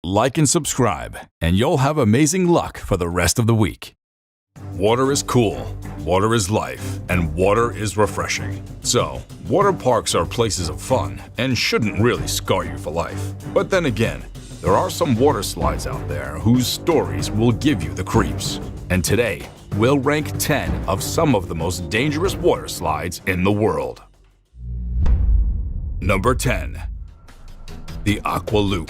like and subscribe, and you'll have amazing luck for the rest of the week. Water is cool, water is life, and water is refreshing. So, water parks are places of fun and shouldn't really scar you for life. But then again, there are some water slides out there whose stories will give you the creeps. And today, we'll rank 10 of some of the most dangerous water slides in the world. Number 10. The Aqua Loop.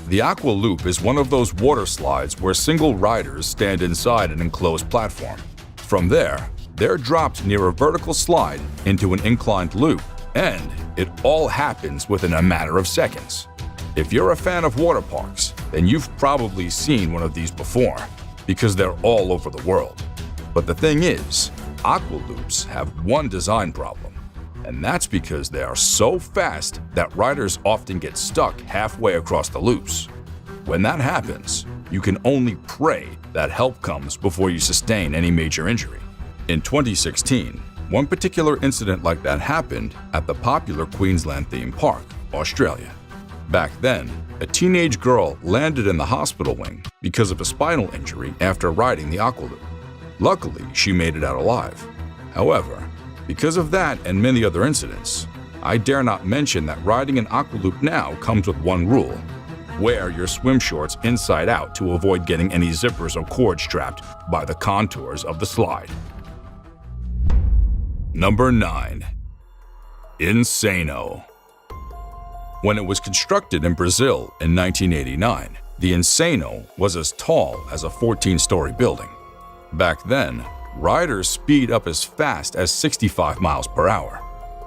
The Aqua Loop is one of those water slides where single riders stand inside an enclosed platform. From there, they're dropped near a vertical slide into an inclined loop, and it all happens within a matter of seconds. If you're a fan of water parks, then you've probably seen one of these before, because they're all over the world. But the thing is, Aqua Loops have one design problem, and that's because they are so fast that riders often get stuck halfway across the loops. When that happens, you can only pray that help comes before you sustain any major injury. In 2016, one particular incident like that happened at the popular Queensland theme park, Australia. Back then, a teenage girl landed in the hospital wing because of a spinal injury after riding the Aqua Loop. Luckily, she made it out alive. However, because of that and many other incidents, I dare not mention that riding an Aqua Loop now comes with one rule: wear your swim shorts inside out to avoid getting any zippers or cords trapped by the contours of the slide. Number 9. Insano. When it was constructed in Brazil in 1989, the Insano was as tall as a 14-story building. Back then, riders speed up as fast as 65 miles per hour,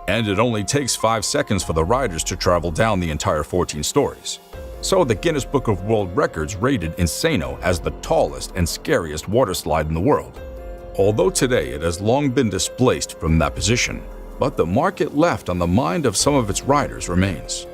and it only takes 5 seconds for the riders to travel down the entire 14 stories. So the Guinness Book of World Records rated Insano as the tallest and scariest water slide in the world. Although today it has long been displaced from that position, but the mark it left on the mind of some of its riders remains.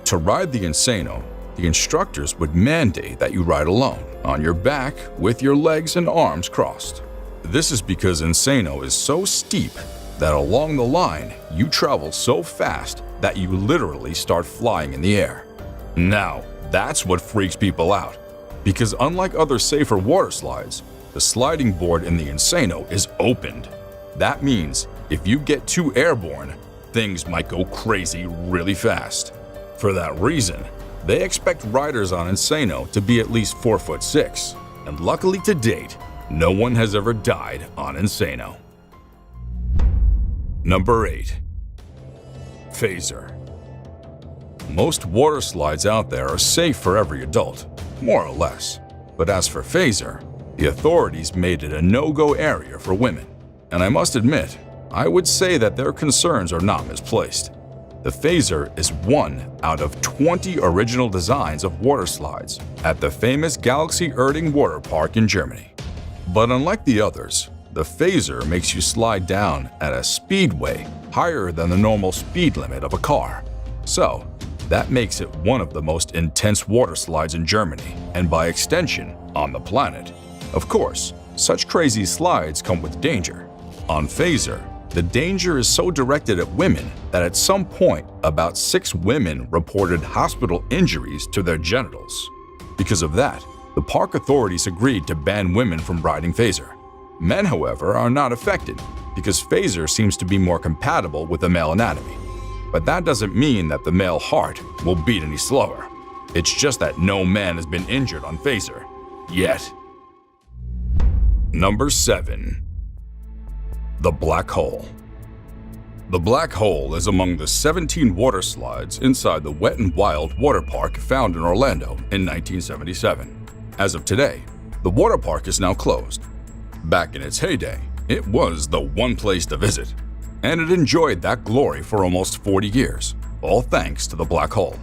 To ride the Insano, the instructors would mandate that you ride alone, on your back, with your legs and arms crossed. This is because Insano is so steep that along the line, you travel so fast that you literally start flying in the air. Now, that's what freaks people out, because unlike other safer water slides, the sliding board in the Insano is opened. That means if you get too airborne, things might go crazy really fast. For that reason, they expect riders on Insano to be at least 4'6", and luckily to date, no one has ever died on Insano. Number 8. Phaser. Most water slides out there are safe for every adult, more or less. But as for Phaser, the authorities made it a no-go area for women. And I must admit, I would say that their concerns are not misplaced. The Phaser is one out of 20 original designs of water slides at the famous Galaxy Erding Water Park in Germany. But unlike the others, the Phaser makes you slide down at a speedway higher than the normal speed limit of a car. So, that makes it one of the most intense water slides in Germany, and by extension, on the planet. Of course, such crazy slides come with danger. On Phaser, the danger is so directed at women that at some point, about 6 women reported hospital injuries to their genitals. Because of that, the park authorities agreed to ban women from riding Phaser. Men, however, are not affected because Phaser seems to be more compatible with the male anatomy. But that doesn't mean that the male heart will beat any slower. It's just that no man has been injured on Phaser yet. Number 7. The Black Hole. The Black Hole is among the 17 water slides inside the Wet n Wild water park found in Orlando in 1977. As of today, the water park is now closed. Back in its heyday, it was the one place to visit, and it enjoyed that glory for almost 40 years, all thanks to the Black Hole.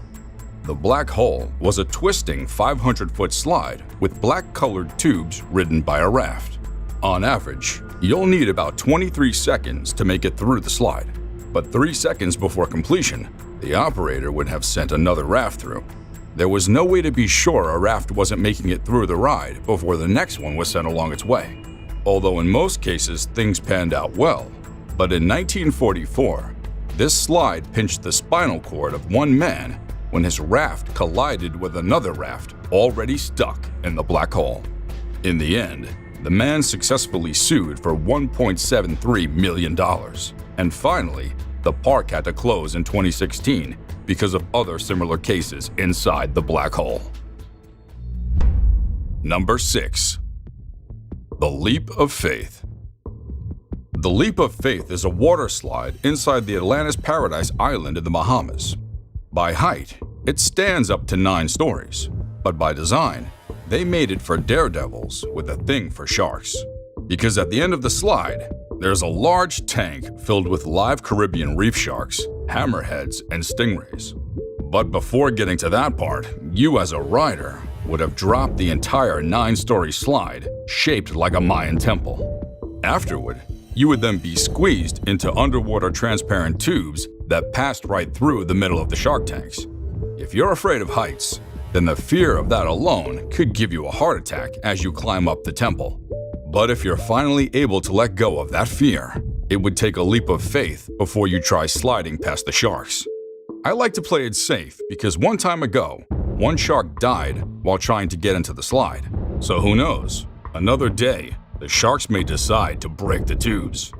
The Black Hole was a twisting 500-foot slide with black-colored tubes ridden by a raft. On average, you'll need about 23 seconds to make it through the slide, but 3 seconds before completion, the operator would have sent another raft through. There was no way to be sure a raft wasn't making it through the ride before the next one was sent along its way. Although in most cases things panned out well, but in 1944, this slide pinched the spinal cord of one man when his raft collided with another raft already stuck in the black hole. In the end, the man successfully sued for $1.73 million. And finally, the park had to close in 2016 because of other similar cases inside the black hole. Number 6. The Leap of Faith. The Leap of Faith is a water slide inside the Atlantis Paradise Island in the Bahamas. By height, it stands up to 9 stories, but by design, they made it for daredevils with a thing for sharks. Because at the end of the slide, there's a large tank filled with live Caribbean reef sharks, hammerheads, and stingrays. But before getting to that part, you as a rider would have dropped the entire 9-story slide shaped like a Mayan temple. Afterward, you would then be squeezed into underwater transparent tubes that passed right through the middle of the shark tanks. If you're afraid of heights, then the fear of that alone could give you a heart attack as you climb up the temple. But if you're finally able to let go of that fear, it would take a leap of faith before you try sliding past the sharks. I like to play it safe because one time ago, one shark died while trying to get into the slide. So who knows? Another day, the sharks may decide to break the tubes.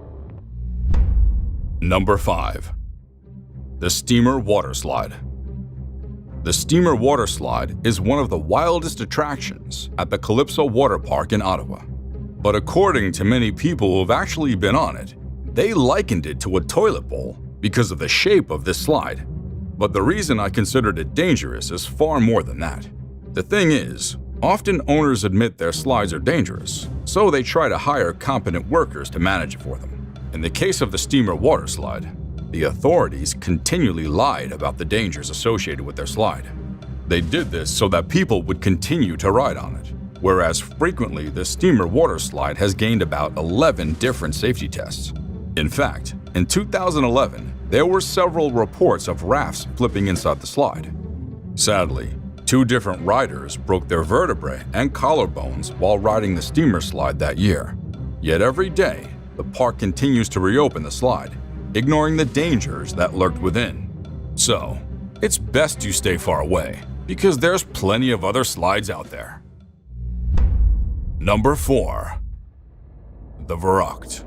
Number 5. The Steamer Water Slide. The Steamer Water Slide is one of the wildest attractions at the Calypso Water Park in Ottawa. But according to many people who have actually been on it, they likened it to a toilet bowl because of the shape of this slide. But the reason I considered it dangerous is far more than that. The thing is, often owners admit their slides are dangerous, so they try to hire competent workers to manage it for them. In the case of the Steamer Water Slide, the authorities continually lied about the dangers associated with their slide. They did this so that people would continue to ride on it, whereas frequently the Steamer Water Slide has gained about 11 different safety tests. In fact, in 2011, there were several reports of rafts flipping inside the slide. Sadly, 2 different riders broke their vertebrae and collarbones while riding the steamer slide that year. Yet every day, the park continues to reopen the slide, ignoring the dangers that lurked within. So, it's best you stay far away, because there's plenty of other slides out there. Number 4. The Viaduct.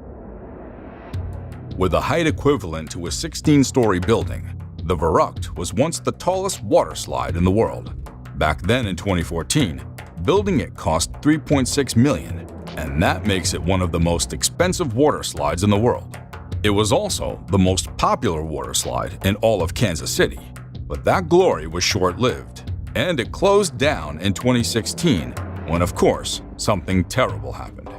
With a height equivalent to a 16-story building, the Viaduct was once the tallest water slide in the world. Back then in 2014, building it cost $3.6 million, and that makes it one of the most expensive water slides in the world. It was also the most popular water slide in all of Kansas City, but that glory was short-lived, and it closed down in 2016 when, of course, something terrible happened.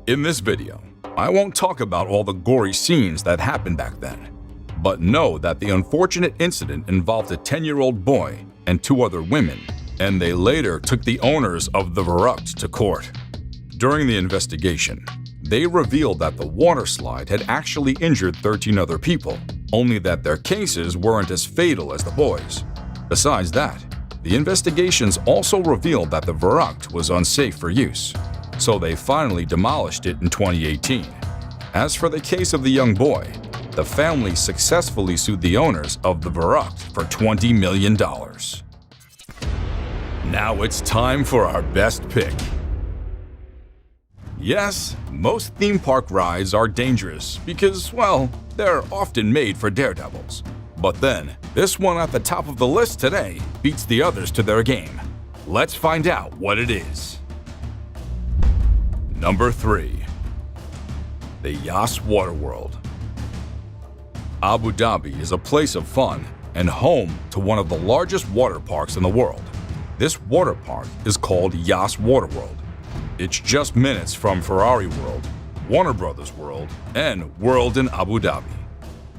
In this video, I won't talk about all the gory scenes that happened back then, but know that the unfortunate incident involved a 10-year-old boy and 2 other women, and they later took the owners of the Viaduct to court. During the investigation, they revealed that the water slide had actually injured 13 other people, only that their cases weren't as fatal as the boys. Besides that, the investigations also revealed that the Viaduct was unsafe for use, so they finally demolished it in 2018. As for the case of the young boy, the family successfully sued the owners of the Viaduct for $20 million. Now it's time for our best pick. Yes, most theme park rides are dangerous because, well, they're often made for daredevils. But then, this one at the top of the list today beats the others to their game. Let's find out what it is. Number 3. The Yas Waterworld. Abu Dhabi is a place of fun and home to one of the largest water parks in the world. This water park is called Yas Waterworld. It's just minutes from Ferrari World, Warner Brothers World, and World in Abu Dhabi.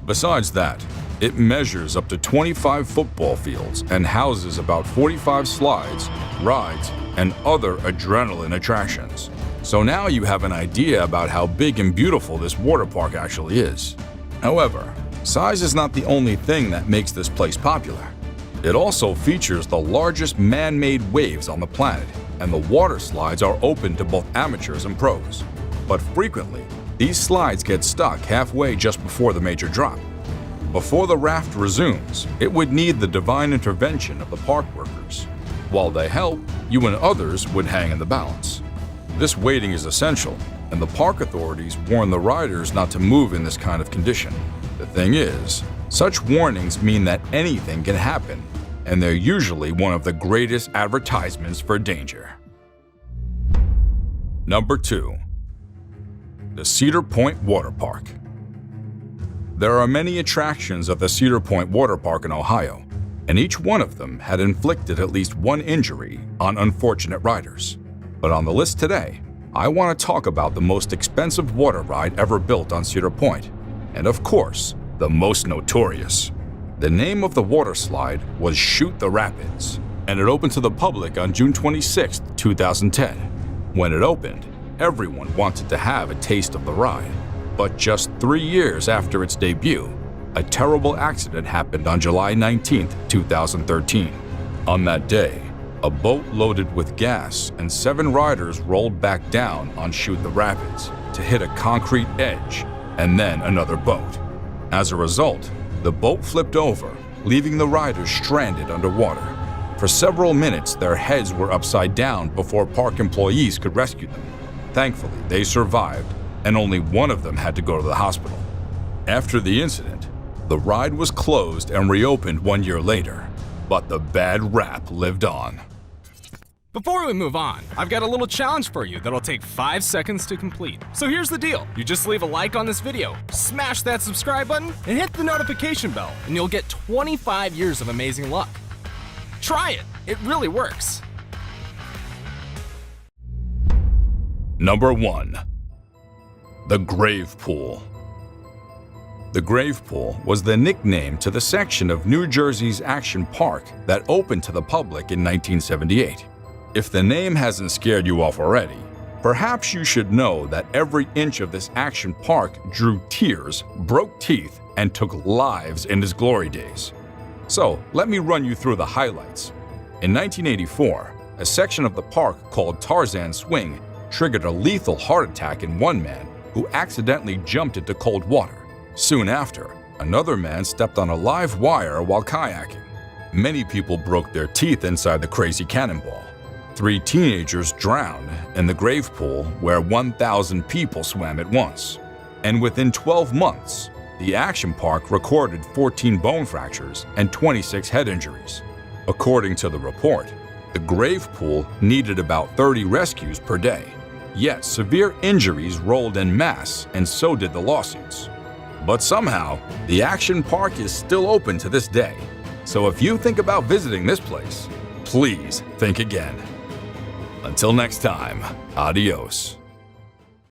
Besides that, it measures up to 25 football fields and houses about 45 slides, rides, and other adrenaline attractions. So now you have an idea about how big and beautiful this water park actually is. However, size is not the only thing that makes this place popular. It also features the largest man-made waves on the planet, and the water slides are open to both amateurs and pros. But frequently, these slides get stuck halfway just before the major drop. Before the raft resumes, it would need the divine intervention of the park workers. While they help, you and others would hang in the balance. This waiting is essential, and the park authorities warn the riders not to move in this kind of condition. The thing is, such warnings mean that anything can happen, and they're usually one of the greatest advertisements for danger. Number 2. The Cedar Point Water Park. There are many attractions of the Cedar Point Water Park in Ohio, and each one of them had inflicted at least one injury on unfortunate riders. But on the list today, I want to talk about the most expensive water ride ever built on Cedar Point, and of course, the most notorious. The name of the water slide was Shoot the Rapids, and it opened to the public on June 26, 2010. When it opened, everyone wanted to have a taste of the ride. But just 3 years after its debut, a terrible accident happened on July 19, 2013. On that day, a boat loaded with gas and 7 riders rolled back down on Shoot the Rapids to hit a concrete edge and then another boat. As a result, the boat flipped over, leaving the riders stranded underwater. For several minutes, their heads were upside down before park employees could rescue them. Thankfully, they survived, and only one of them had to go to the hospital. After the incident, the ride was closed and reopened 1 year later, but the bad rap lived on. Before we move on, I've got a little challenge for you that'll take 5 seconds to complete. So here's the deal. You just leave a like on this video, smash that subscribe button, and hit the notification bell, and you'll get 25 years of amazing luck. Try it. It really works. Number 1. The Grave Pool. The Grave Pool was the nickname to the section of New Jersey's Action Park that opened to the public in 1978. If the name hasn't scared you off already, perhaps you should know that every inch of this action park drew tears, broke teeth, and took lives in its glory days. So let me run you through the highlights. In 1984, a section of the park called Tarzan Swing triggered a lethal heart attack in one man who accidentally jumped into cold water. Soon after, another man stepped on a live wire while kayaking. Many people broke their teeth inside the crazy cannonball. 3 teenagers drowned in the grave pool where 1,000 people swam at once. And within 12 months, the action park recorded 14 bone fractures and 26 head injuries. According to the report, the grave pool needed about 30 rescues per day. Yet severe injuries rolled en masse, and so did the lawsuits. But somehow, the action park is still open to this day. So if you think about visiting this place, please think again. Until next time, adios.